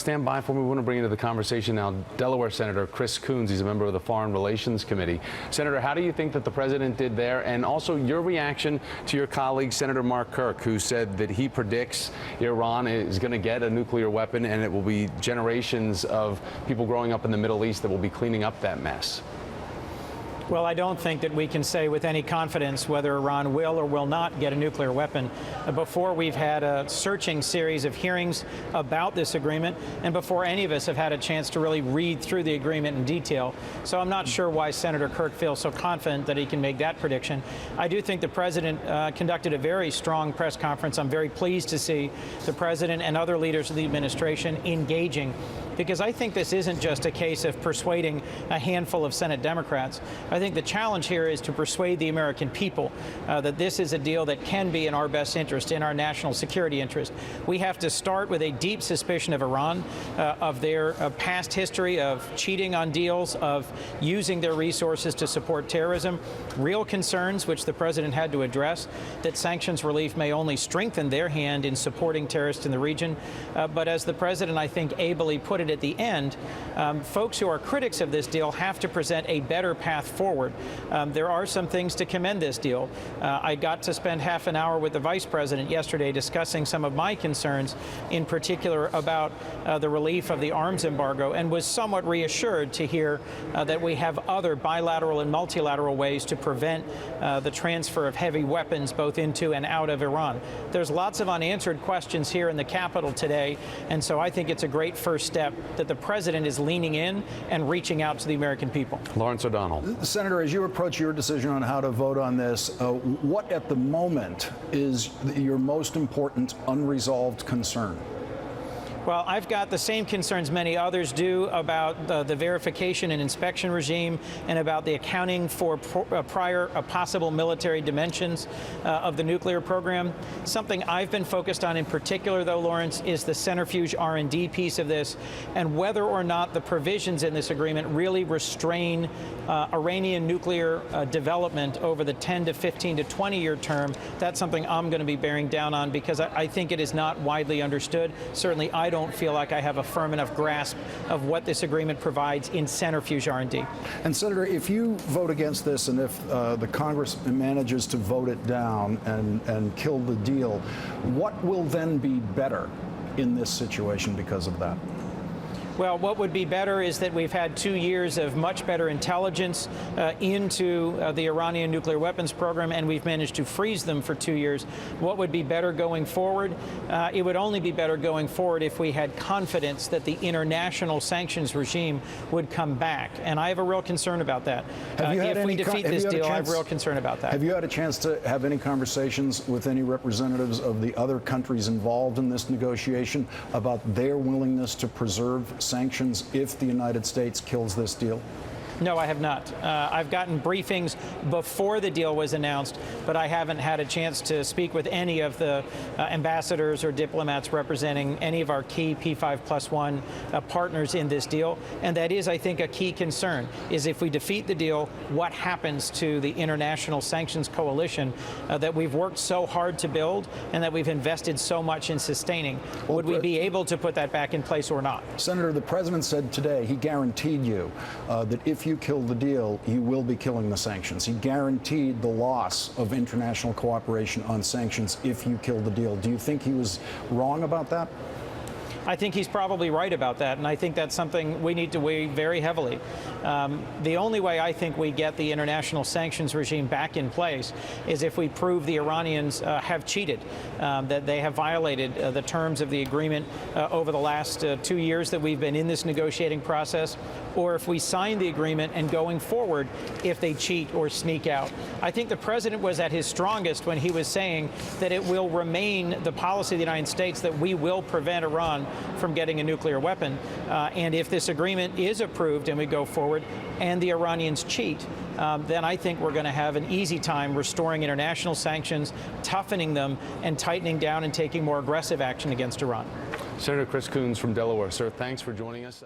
stand by for me. We want to bring into the conversation now Delaware Senator Chris Coons. He's a member of the Foreign Relations Committee. Senator, how do you think that the president did there? And also your reaction to your colleague, Senator Mark Kirk, who said that he predicts Iran is going to get a nuclear weapon and it will be generations of people growing up in the Middle East that will be cleaning up that mess. Well, I don't think that we can say with any confidence whether Iran will or will not get a nuclear weapon before we've had a searching series of hearings about this agreement and before any of us have had a chance to really read through the agreement in detail. So I'm not sure why Senator Kirk feels so confident that he can make that prediction. I do think the president conducted a very strong press conference. I'm very pleased to see the president and other leaders of the administration engaging, because I think this isn't just a case of persuading a handful of Senate Democrats. I think the challenge here is to persuade the American people that this is a deal that can be in our best interest, in our national security interest. We have to start with a deep suspicion of Iran, of their past history of cheating on deals, of using their resources to support terrorism, real concerns which the president had to address, that sanctions relief may only strengthen their hand in supporting terrorists in the region. But as the president, I think, ably put it at the end, folks who are critics of this deal have to present a better path forward. There are some things to commend this deal. I got to spend half an hour with the vice president yesterday discussing some of my concerns, in particular about the relief of the arms embargo, and was somewhat reassured to hear that we have other bilateral and multilateral ways to prevent the transfer of heavy weapons both into and out of Iran. There's lots of unanswered questions here in the Capitol today, and so I think it's a great first step that the president is leaning in and reaching out to the American people. Lawrence O'Donnell. Senator, as you approach your decision on how to vote on this, what at the moment is your most important unresolved concern? Well, I've got the same concerns many others do about the verification and inspection regime and about the accounting for prior possible military dimensions of the nuclear program. Something I've been focused on in particular, though, Lawrence, is the centrifuge R&D piece of this, and whether or not the provisions in this agreement really restrain Iranian nuclear development over the 10 to 15 to 20-year term. That's something I'm going to be bearing down on, because I think it is not widely understood. Certainly, I don't feel like I have a firm enough grasp of what this agreement provides in centrifuge R&D. And Senator, if you vote against this and if the Congress manages to vote it down and kill the deal, what will then be better in this situation because of that? Well, what would be better is that we've had 2 years of much better intelligence into the Iranian nuclear weapons program, and we've managed to freeze them for 2 years. What would be better going forward? It would only be better going forward if we had confidence that the international sanctions regime would come back. And I have a real concern about that. If we defeat this deal, I have a real concern about that. Have you had a chance to have any conversations with any representatives of the other countries involved in this negotiation about their willingness to preserve sanctions if the United States kills this deal? No, I have not. I've gotten briefings before the deal was announced, but I haven't had a chance to speak with any of the ambassadors or diplomats representing any of our key P5+1 partners in this deal. And that is, I think, a key concern, is if we defeat the deal, what happens to the international sanctions coalition that we've worked so hard to build and that we've invested so much in sustaining? Would we be able to put that back in place or not? Senator, the president said today he guaranteed you that if you kill the deal, you will be killing the sanctions. He guaranteed the loss of international cooperation on sanctions if you kill the deal. Do you think he was wrong about that? I think he's probably right about that, and I think that's something we need to weigh very heavily. The only way I think we get the international sanctions regime back in place is if we prove the Iranians have cheated, that they have violated the terms of the agreement over the last 2 years that we've been in this negotiating process, or if we sign the agreement and going forward, if they cheat or sneak out. I think the president was at his strongest when he was saying that it will remain the policy of the United States that we will prevent Iran from getting a nuclear weapon. And if this agreement is approved and we go forward and the Iranians cheat, then I think we're going to have an easy time restoring international sanctions, toughening them, and tightening down and taking more aggressive action against Iran. Senator Chris Coons from Delaware. Sir, thanks for joining us.